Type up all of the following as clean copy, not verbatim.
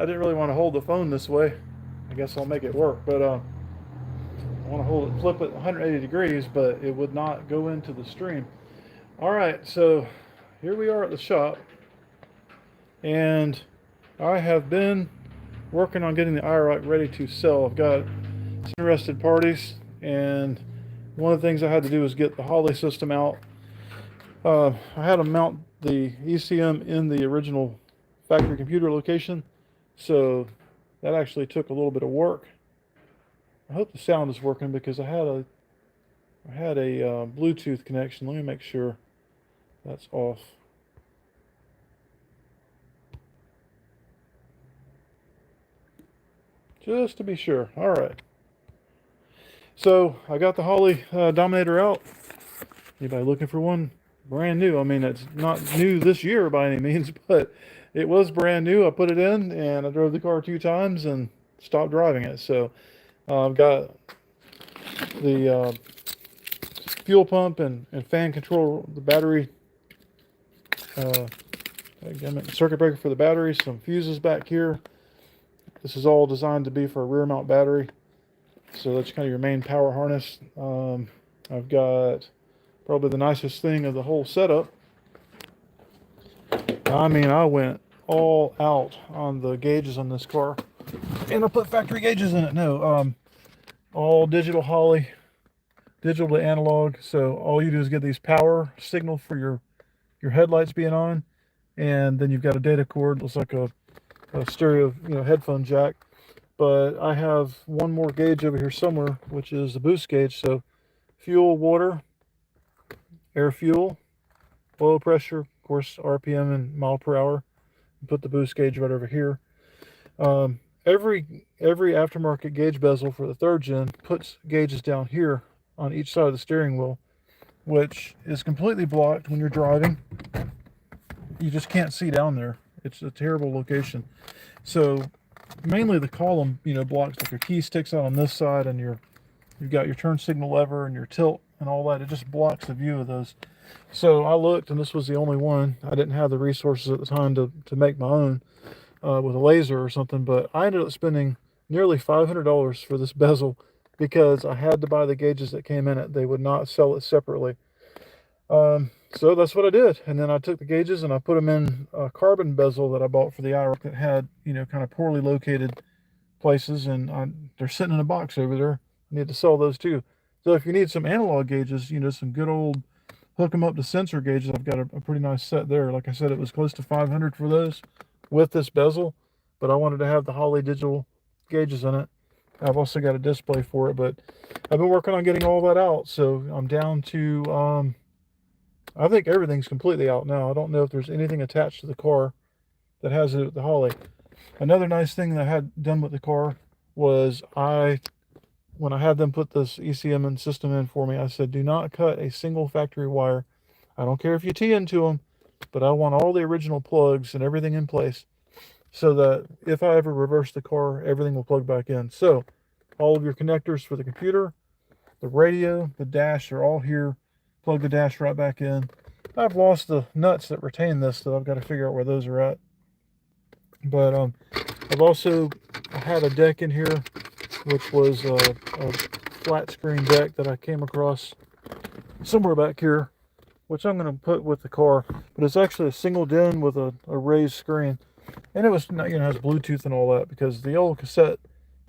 I didn't really want to hold the phone this way. I guess I'll make it work, but I want to hold it, flip it 180 degrees, but it would not go into the stream. All right, so here we are at the shop, and I have been working on getting the Iroc ready to sell. I've got some interested parties, and one of the things I had to do was get the Holly system out. I had to mount the ECM in the original factory computer location, so that actually took a little bit of work. I hope the sound is working because I had a Bluetooth connection. Let me make sure that's off. Just to be sure. All right. So I got the Holly Dominator out. Anybody looking for one? Brand new. I mean, it's not new this year by any means, but it was brand new. I put it in and I drove the car 2 times and stopped driving it. So I've got the fuel pump and fan control, the battery, uh, circuit breaker for the battery, some fuses back here. This is all designed to be for a rear mount battery. So that's kind of your main power harness. I've got probably the nicest thing of the whole setup. I mean, I went all out on the gauges on this car. And I put factory gauges in it. No, all digital Holly, digital to analog. So all you do is get these power signal for your headlights being on. And then you've got a data cord. Looks like a stereo, headphone jack. But I have one more gauge over here somewhere, which is the boost gauge. So fuel, water, air fuel, oil pressure, of course, RPM and mile per hour. Put the boost gauge right over here. Every aftermarket gauge bezel for the third gen puts gauges down here on each side of the steering wheel, which is completely blocked when you're driving. You just can't see down there. It's a terrible location. So mainly the column, blocks, like your key sticks out on this side, and you've got your turn signal lever and your tilt and all that. It just blocks the view of those. So I looked, and this was the only one. I didn't have the resources at the time to make my own with a laser or something, but I ended up spending nearly $500 for this bezel because I had to buy the gauges that came in it. They would not sell it separately. So that's what I did. And then I took the gauges and I put them in a carbon bezel that I bought for the Iroc that had, kind of poorly located places, and they're sitting in a box over there. I need to sell those too. So if you need some analog gauges, some good old hook them up to sensor gauges, I've got a pretty nice set there. Like I said, it was close to 500 for those with this bezel, but I wanted to have the Holly digital gauges in it. I've also got a display for it, but I've been working on getting all that out. So I'm down to, I think everything's completely out now. I don't know if there's anything attached to the car that has it at the Holly. Another nice thing that I had done with the car was when I had them put this ECM and system in for me, I said, do not cut a single factory wire. I don't care if you tee into them, but I want all the original plugs and everything in place so that if I ever reverse the car, everything will plug back in. So all of your connectors for the computer, the radio, the dash are all here. Plug the dash right back in. I've lost the nuts that retain this, so I've got to figure out where those are at. But I've also had a deck in here, which was a flat screen deck that I came across somewhere back here, which I'm going to put with the car. But it's actually a single DIN with a raised screen. And it was, has Bluetooth and all that, because the old cassette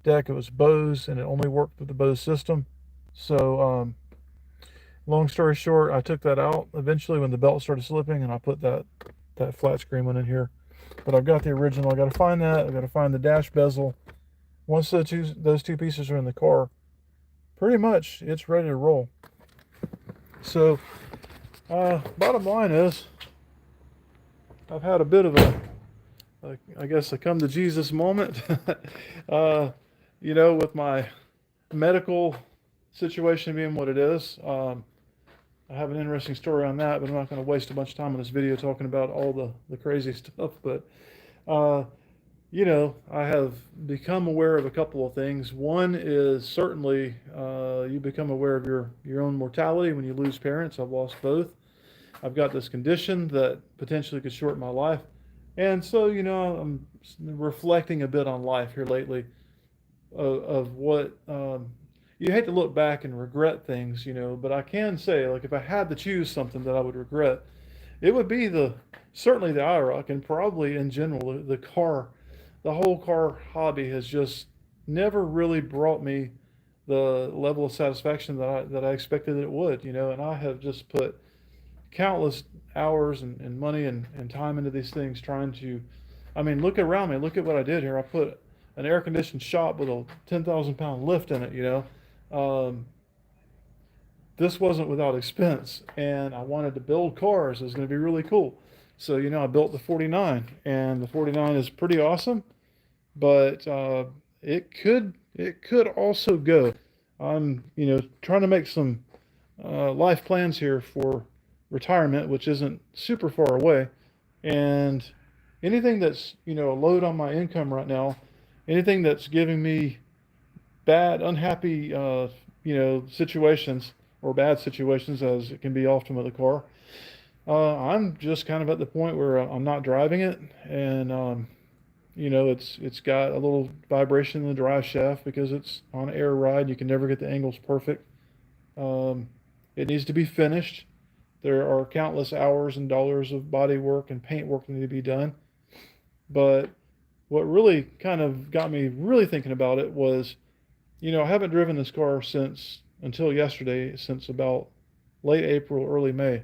deck, it was Bose, and it only worked with the Bose system. So, long story short, I took that out eventually when the belt started slipping, and I put that flat screen one in here. But I've got the original. I got to find that. I've got to find the dash bezel. Once those two pieces are in the car, pretty much it's ready to roll. So, bottom line is, I've had a bit of I guess a come to Jesus moment. With my medical situation being what it is. I have an interesting story on that, but I'm not going to waste a bunch of time on this video talking about all the crazy stuff. But, I have become aware of a couple of things. One is certainly you become aware of your own mortality when you lose parents. I've lost both. I've got this condition that potentially could shorten my life. And so, I'm reflecting a bit on life here lately of what you hate to look back and regret things, but I can say, like, if I had to choose something that I would regret, it would be certainly the Iroc, and probably in general the car. The whole car hobby has just never really brought me the level of satisfaction that I expected it would, and I have just put countless hours and money and time into these things trying to. I mean, look around me. Look at what I did here. I put an air conditioned shop with a 10,000 pound lift in it. This wasn't without expense, and I wanted to build cars. It was going to be really cool. So I built the 49, and the 49 is pretty awesome, but it could also go. I'm trying to make some life plans here for retirement, which isn't super far away. And anything that's, a load on my income right now, anything that's giving me bad, unhappy, situations or bad situations, as it can be often with a car, I'm just kind of at the point where I'm not driving it. And, it's got a little vibration in the drive shaft because it's on an air ride. You can never get the angles perfect. Um, it needs to be finished. There are countless hours and dollars of body work and paint work that need to be done. But what really kind of got me really thinking about it was, I haven't driven this car since until yesterday, since about late April, early May.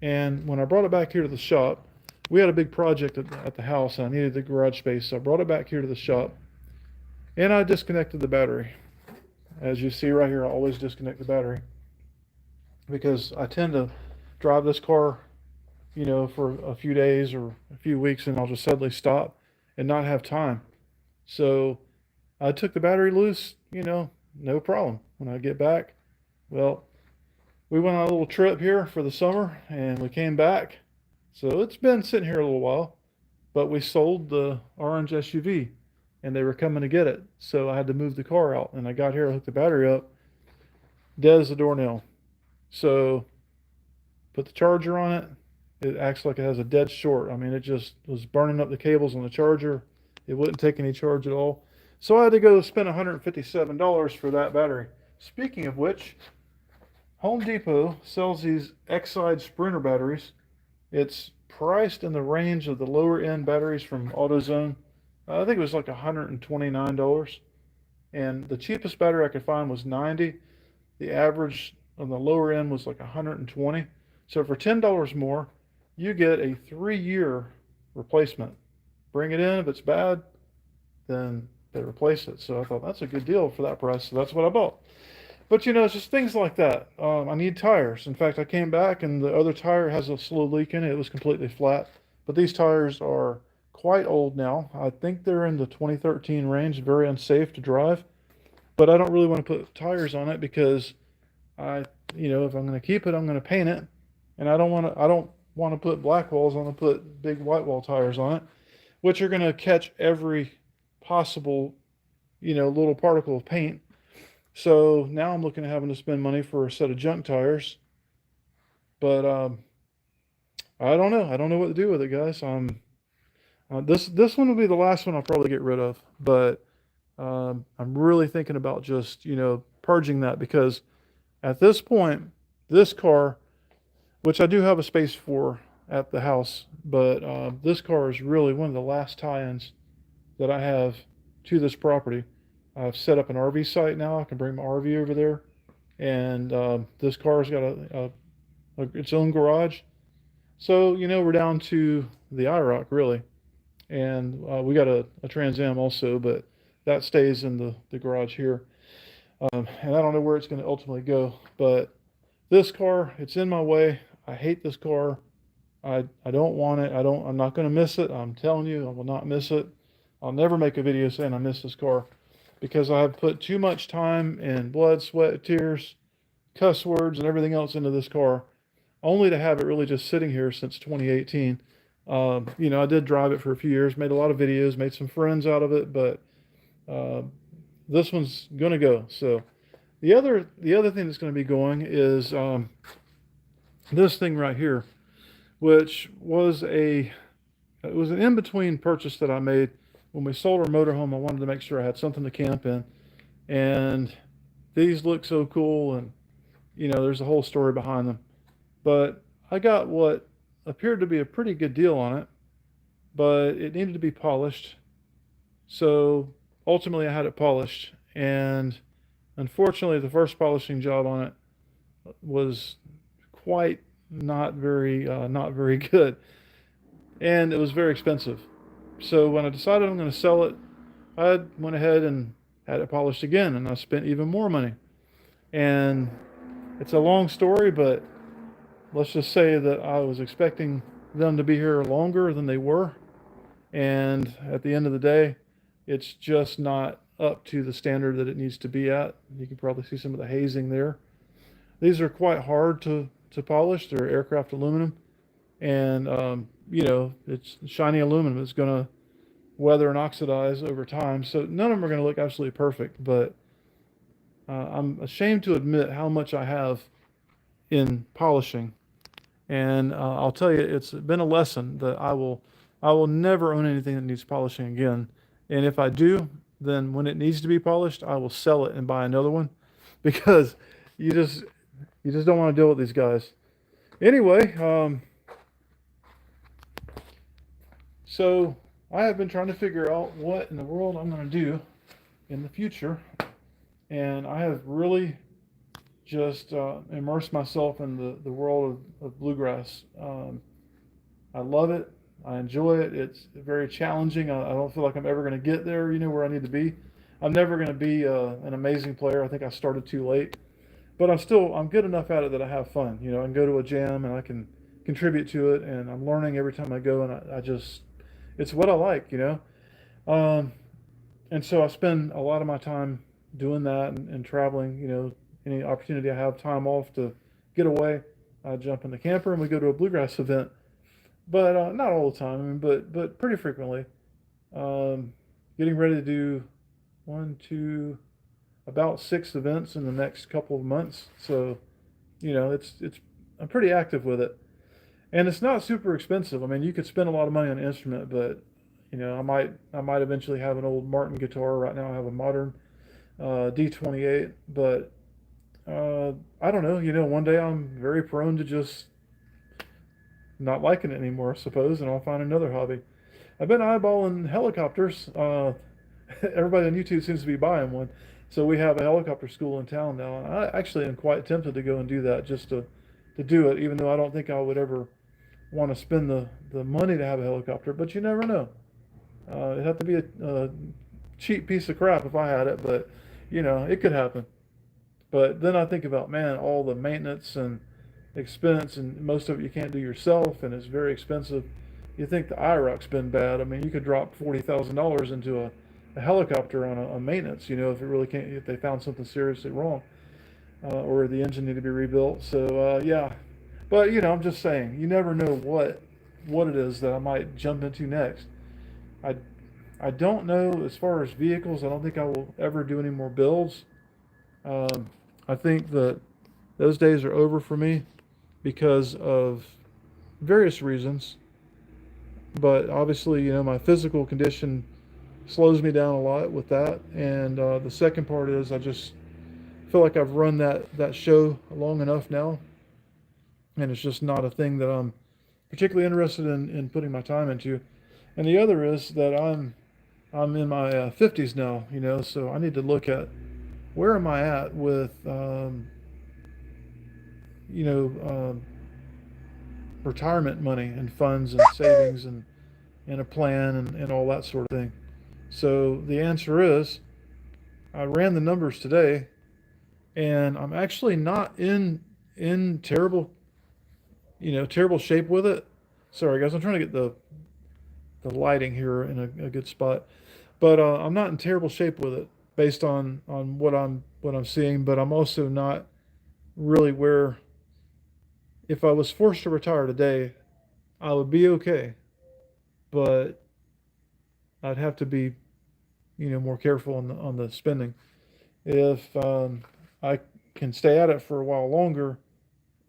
And when I brought it back here to the shop, we had a big project at the house and I needed the garage space. So I brought it back here to the shop and I disconnected the battery. As you see right here, I always disconnect the battery because I tend to drive this car, for a few days or a few weeks, and I'll just suddenly stop and not have time. So I took the battery loose, no problem. When I get back, well, we went on a little trip here for the summer and we came back. So it's been sitting here a little while, but we sold the orange SUV and they were coming to get it. So I had to move the car out and I got here, I hooked the battery up, dead as a doornail. So put the charger on it. It acts like it has a dead short. I mean, it just was burning up the cables on the charger. It wouldn't take any charge at all. So I had to go spend $157 for that battery. Speaking of which, Home Depot sells these Exide Sprinter batteries. It's priced in the range of the lower end batteries from AutoZone. I think it was like $129. And the cheapest battery I could find was 90. The average on the lower end was like 120. So for $10 more, you get a 3-year replacement. Bring it in. If it's bad, then they replace it. So I thought that's a good deal for that price. So that's what I bought. But it's just things like that. I need tires. In fact, I came back and the other tire has a slow leak in it. It was completely flat. But these tires are quite old now. I think they're in the 2013 range, very unsafe to drive. But I don't really want to put tires on it because if I'm going to keep it, I'm going to paint it. And I don't want to put black walls. I want to put big white wall tires on it, which are going to catch every possible, little particle of paint. So now I'm looking at having to spend money for a set of junk tires. But I don't know. I don't know what to do with it, guys. This one will be the last one I'll probably get rid of. But I'm really thinking about just purging that because at this point, this car, which I do have a space for at the house, but this car is really one of the last tie-ins that I have to this property. I've set up an RV site now. I can bring my RV over there, and this car's got its own garage. So we're down to the Iroc really, and we got a Trans Am also, but that stays in the garage here. And I don't know where it's going to ultimately go, but this car, it's in my way. I hate this car. I don't want it. I'm not going to miss it. I'm telling you, I will not miss it. I'll never make a video saying I miss this car because I have put too much time and blood, sweat, tears, cuss words, and everything else into this car, only to have it really just sitting here since 2018. I did drive it for a few years, made a lot of videos, made some friends out of it, but uh, this one's going to go. So the other thing that's going to be going is this thing right here, which was a It was an in-between purchase that I made. When we sold our motorhome, I wanted to make sure I had something to camp in. And these look so cool, and there's a whole story behind them. But I got what appeared to be a pretty good deal on it, but it needed to be polished. So ultimately, I had it polished, and unfortunately, the first polishing job on it was quite not very good, and it was very expensive. So when I decided I'm going to sell it, I went ahead and had it polished again, and I spent even more money. And it's a long story, but let's just say that I was expecting them to be here longer than they were. And at the end of the day, it's just not up to the standard that it needs to be at. You can probably see some of the hazing there. These are quite hard to polish. They're aircraft aluminum. And, it's shiny aluminum. It's going to weather and oxidize over time. So none of them are going to look absolutely perfect. But I'm ashamed to admit how much I have in polishing. And I'll tell you, it's been a lesson that I will never own anything that needs polishing again. And if I do, then when it needs to be polished, I will sell it and buy another one, because you just don't want to deal with these guys. Anyway, so I have been trying to figure out what in the world I'm going to do in the future, and I have really just immersed myself in the world of bluegrass. I love it. I enjoy it. It's very challenging. I don't feel like I'm ever going to get there, where I need to be. I'm never going to be an amazing player. I think I started too late, but I'm good enough at it that I have fun. I can go to a jam and I can contribute to it, and I'm learning every time I go, and I just, it's what I like. Um, and so I spend a lot of my time doing that and traveling. Any opportunity I have time off to get away, I jump in the camper and we go to a bluegrass event. But not all the time. I mean, but pretty frequently. Getting ready to do about 6 events in the next couple of months. So, it's I'm pretty active with it, and it's not super expensive. I mean, you could spend a lot of money on an instrument, but I might eventually have an old Martin guitar. Right now, I have a modern D28, but I don't know. One day I'm very prone to just not liking it anymore, I suppose, and I'll find another hobby. I've been eyeballing helicopters. Everybody on YouTube seems to be buying one. So we have a helicopter school in town now. And I actually am quite tempted to go and do that, just to do it, even though I don't think I would ever want to spend the money to have a helicopter. But you never know. It'd have to be a cheap piece of crap if I had it, but, it could happen. But then I think about, man, all the maintenance and expense, and most of it you can't do yourself, and it's very expensive. You think the Iroc's been bad. I mean, you could drop $40,000 into a helicopter on a maintenance, if it really can't, if they found something seriously wrong, or the engine need to be rebuilt. So yeah, but I'm just saying, you never know what it is that I might jump into next. I I don't know, as far as vehicles, I don't think I will ever do any more builds. I think that those days are over for me because of various reasons. But obviously, my physical condition slows me down a lot with that. And the second part is I just feel like I've run that show long enough now. And it's just not a thing that I'm particularly interested in putting my time into. And the other is that I'm in my 50s now, so I need to look at where am I at with, you know, um, retirement money and funds and savings and a plan and all that sort of thing. So the answer is I ran the numbers today, and I'm actually not in terrible, terrible shape with it. Sorry guys, I'm trying to get the lighting here in a good spot, but I'm not in terrible shape with it based on what I'm seeing. But I'm also not really where, if I was forced to retire today, I would be okay, but I'd have to be more careful on the spending. If I can stay at it for a while longer,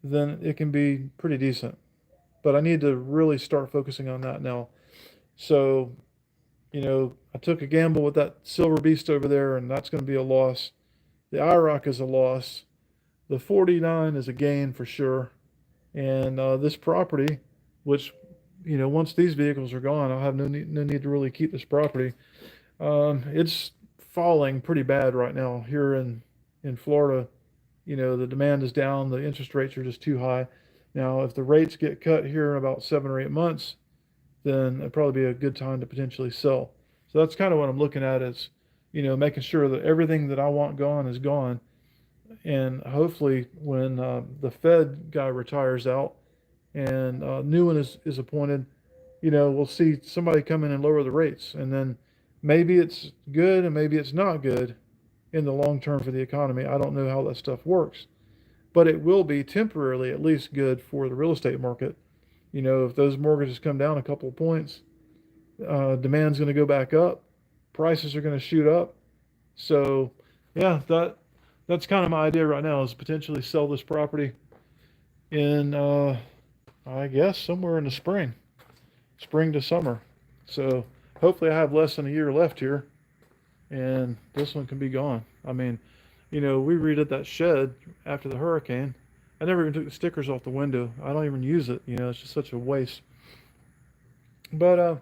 then it can be pretty decent. But I need to really start focusing on that now. So, I took a gamble with that silver beast over there, and that's going to be a loss. The Iroc is a loss. The 49 is a gain for sure. And this property, which, once these vehicles are gone, I'll have no need to really keep this property. It's falling pretty bad right now here in Florida. The demand is down. The interest rates are just too high. Now, if the rates get cut here in about 7 or 8 months, then it'd probably be a good time to potentially sell. So that's kind of what I'm looking at is, making sure that everything that I want gone is gone. And hopefully, when the Fed guy retires out and a new one is appointed, we'll see somebody come in and lower the rates. And then maybe it's good and maybe it's not good in the long term for the economy. I don't know how that stuff works, but it will be temporarily at least good for the real estate market. If those mortgages come down a couple of points, demand's going to go back up, prices are going to shoot up. So, yeah, that's kind of my idea right now is potentially sell this property in, I guess, somewhere in the spring to summer. So hopefully I have less than a year left here, and this one can be gone. I mean, we redid that shed after the hurricane. I never even took the stickers off the window. I don't even use it. It's just such a waste. But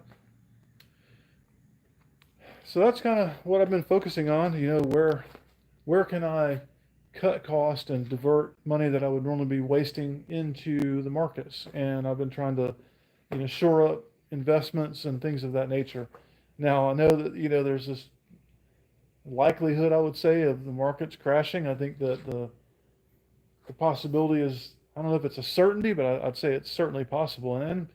so that's kind of what I've been focusing on. Where can I cut cost and divert money that I would normally be wasting into the markets? And I've been trying to, shore up investments and things of that nature. Now I know that there's this likelihood, I would say, of the markets crashing. I think that the possibility is, I don't know if it's a certainty, but I'd say it's certainly possible. And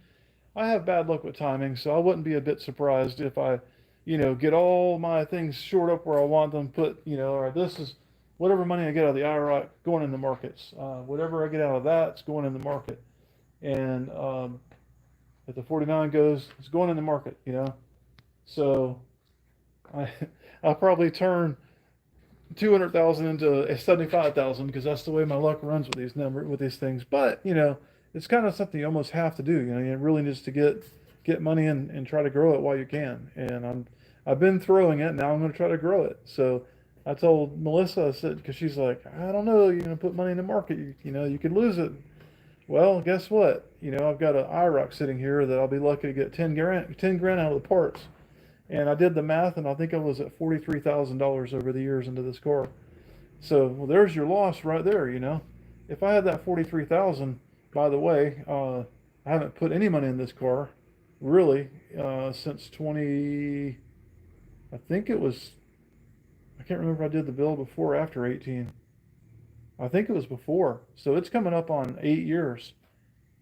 I have bad luck with timing, so I wouldn't be a bit surprised if I, get all my things shored up where I want them put, or this is whatever money I get out of the Iroc going in the markets. Whatever I get out of that, it's going in the market. And if the 49 goes, it's going in the market. So I, I'll probably turn 200,000 into 75,000 because that's the way my luck runs with these things. But it's kind of something you almost have to do. You really need to get money in and try to grow it while you can. And I've been throwing it. Now I'm going to try to grow it. So I told Melissa, I said, because she's like, I don't know, you're going to put money in the market. You could lose it. Well, guess what? I've got an IROC sitting here that I'll be lucky to get 10 grand out of the parts. And I did the math, and I think I was at $43,000 over the years into this car. So, well, there's your loss right there. If I had that 43,000, by the way, I haven't put any money in this car, really, since 20. I think it was. I can't remember if I did the bill before or after 18. I think it was before. So it's coming up on 8 years.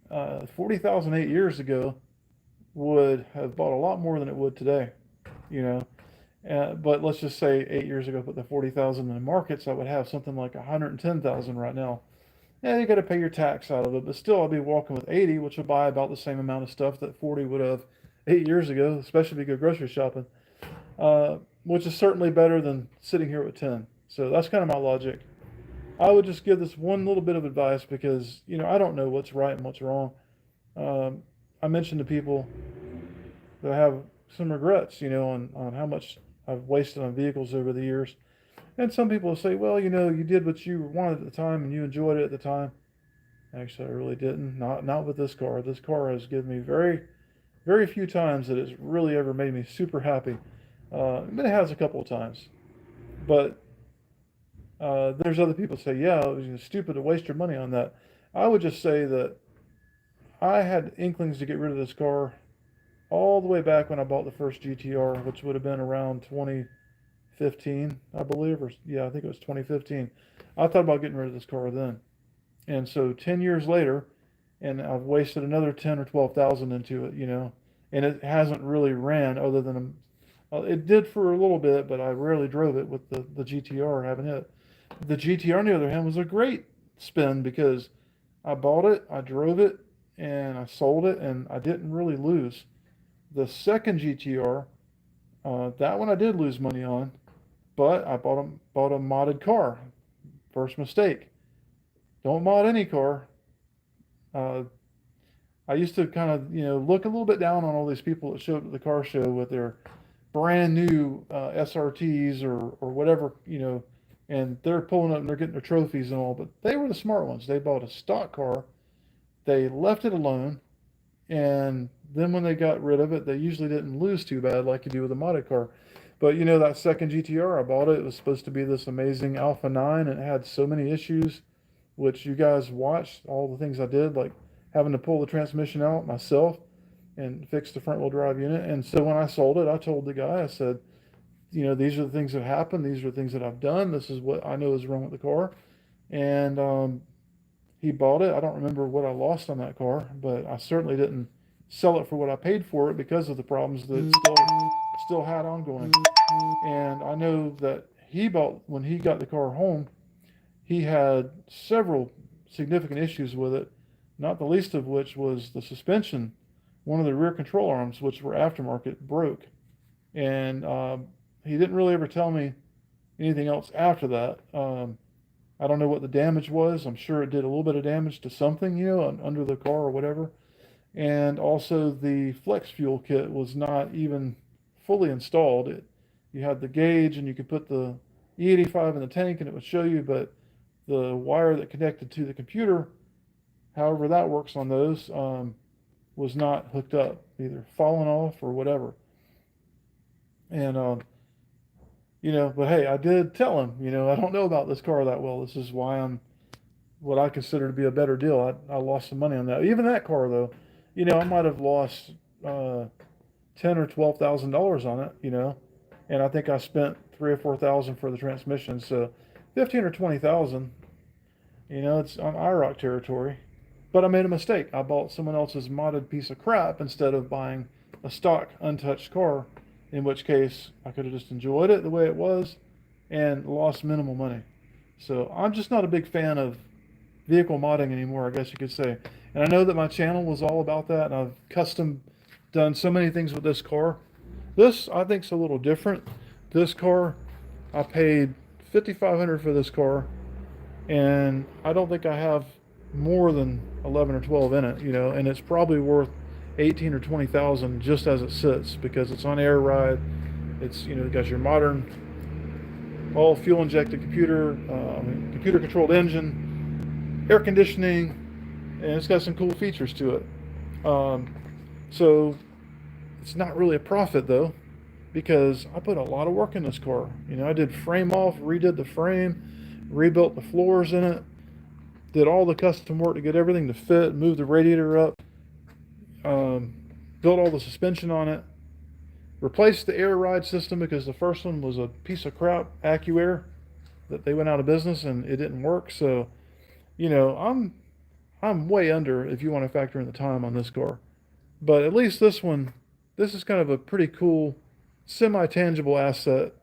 40,000 8 years ago would have bought a lot more than it would today. you know. But let's just say 8 years ago, put the 40,000 in the markets, I would have something like 110,000 right now. Yeah, you got to pay your tax out of it, but still, I'll be walking with 80, which will buy about the same amount of stuff that 40 would have 8 years ago, especially if you go grocery shopping. Which is certainly better than sitting here with 10. So that's kind of my logic. I would just give this one little bit of advice because I don't know what's right and what's wrong. I mentioned to people that I have some regrets, on how much I've wasted on vehicles over the years. And some people say, well, you did what you wanted at the time and you enjoyed it at the time. Actually, I really didn't. Not with this car. This car has given me very, very few times that it's really ever made me super happy. But it has a couple of times. But there's other people say, yeah, it was stupid to waste your money on that. I would just say that I had inklings to get rid of this car all the way back when I bought the first GTR, which would have been around 2015, I believe, or yeah, I think it was 2015. I thought about getting rid of this car then. And so 10 years later, and I've wasted another 10 or 12,000 into it, and it hasn't really ran other than it did for a little bit, but I rarely drove it with the GTR having it. The GTR, on the other hand, was a great spin because I bought it, I drove it, and I sold it, and I didn't really lose. The second GTR, that one I did lose money on, but I bought a modded car. First mistake. Don't mod any car. I used to kind of, look a little bit down on all these people that show up at the car show with their brand new SRTs or whatever, and they're pulling up and they're getting their trophies and all, but they were the smart ones. They bought a stock car, they left it alone, and then when they got rid of it, they usually didn't lose too bad like you do with a modded car. But that second GTR, I bought it. It was supposed to be this amazing Alpha 9, and it had so many issues, which you guys watched, all the things I did, like having to pull the transmission out myself and fix the front wheel drive unit. And so when I sold it, I told the guy, I said, these are the things that happened. These are the things that I've done. This is what I know is wrong with the car. And he bought it. I don't remember what I lost on that car, but I certainly didn't sell it for what I paid for it because of the problems that it still had ongoing. And I know that when he got the car home, he had several significant issues with it, not the least of which was the suspension. One of the rear control arms, which were aftermarket, broke. And he didn't really ever tell me anything else after that. I don't know what the damage was. I'm sure it did a little bit of damage to something, under the car or whatever. And also the flex fuel kit was not even fully installed. You had the gauge and you could put the E85 in the tank and it would show you, but the wire that connected to the computer, however that works on those, was not hooked up, either fallen off or whatever. And, but hey, I did tell him, I don't know about this car that well. This is why I'm what I consider to be a better deal. I lost some money on that. Even that car, though, I might have lost $10,000 or $12,000 on it, and I think I spent $3,000 or $4,000 for the transmission. So 15 or 20,000, it's on Iroc territory. But I made a mistake. I bought someone else's modded piece of crap instead of buying a stock, untouched car, in which case I could have just enjoyed it the way it was and lost minimal money. So I'm just not a big fan of vehicle modding anymore, I guess you could say. And I know that my channel was all about that, and I've custom done so many things with this car. This, I think, is a little different. This car, I paid $5,500 for this car, and I don't think I have more than 11 or 12 in it, and it's probably worth 18 or 20,000 just as it sits, because it's on air ride. It's got your modern, all fuel injected computer, computer controlled engine, air conditioning, and it's got some cool features to it. So it's not really a profit though, because I put a lot of work in this car. I did frame off, redid the frame, rebuilt the floors in it, did all the custom work to get everything to fit, moved the radiator up, built all the suspension on it, replaced the air ride system because the first one was a piece of crap, AccuAir, that they went out of business and it didn't work. So, I'm way under if you want to factor in the time on this car. But at least this is kind of a pretty cool semi-tangible asset.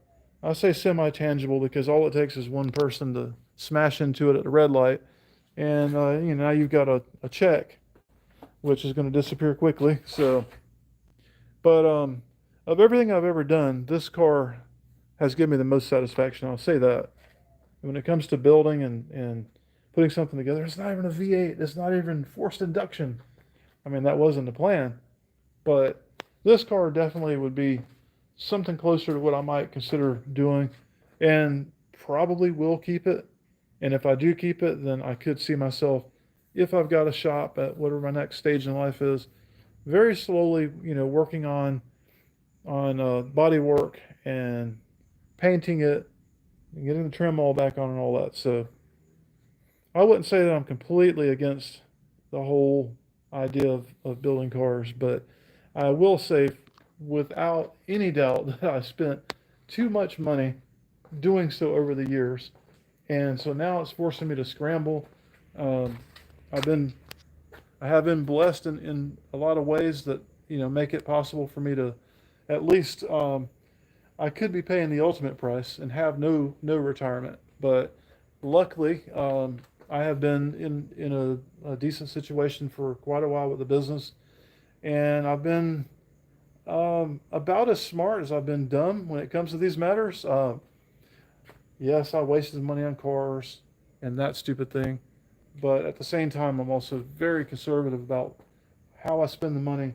I say semi-tangible because all it takes is one person to smash into it at a red light, and now you've got a check, which is going to disappear quickly. So, but of everything I've ever done, this car has given me the most satisfaction. I'll say that. When it comes to building and putting something together, it's not even a V8. It's not even forced induction. I mean, that wasn't the plan, but this car definitely would be something closer to what I might consider doing, and probably will keep it. And if I do keep it, then I could see myself, if I've got a shop at whatever my next stage in life is, very slowly, working on body work and painting it and getting the trim all back on and all that. So I wouldn't say that I'm completely against the whole idea of building cars, but I will say without any doubt that I spent too much money doing so over the years. And so now it's forcing me to scramble. I have been blessed in a lot of ways that, make it possible for me to at least, I could be paying the ultimate price and have no retirement. But luckily, I have been in a decent situation for quite a while with the business. And I've been about as smart as I've been dumb when it comes to these matters. Yes, I wasted money on cars and that stupid thing. But at the same time, I'm also very conservative about how I spend the money,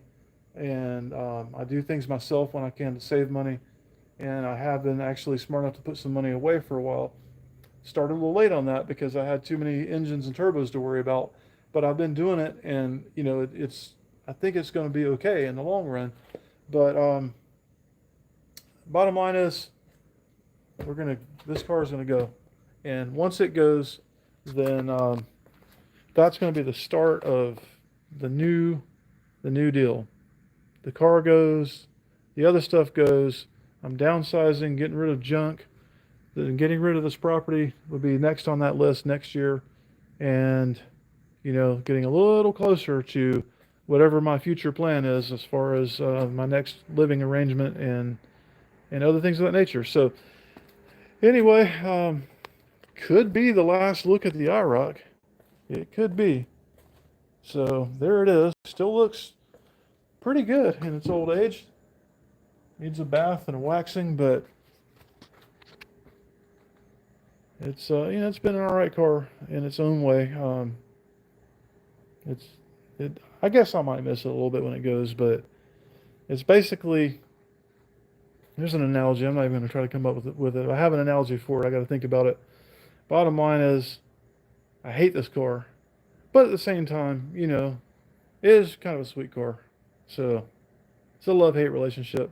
and I do things myself when I can to save money. And I have been actually smart enough to put some money away for a while. Started a little late on that because I had too many engines and turbos to worry about, but I've been doing it, and it's I think it's going to be okay in the long run. But bottom line is, this car is gonna go, and once it goes, then that's going to be the start of the new deal. The car goes, the other stuff goes. I'm downsizing, getting rid of junk. Then getting rid of this property would be next on that list next year, and getting a little closer to whatever my future plan is as far as my next living arrangement and other things of that nature. So anyway, could be the last look at the Iroc. It could be. So there it is. Still looks pretty good in its old age. Needs a bath and a waxing, but it's it's been an alright car in its own way. I guess I might miss it a little bit when it goes, but it's basically, there's an analogy. I'm not even going to try to come up with it. I have an analogy for it. I got to think about it. Bottom line is, I hate this car, but at the same time, it is kind of a sweet car. So it's a love-hate relationship.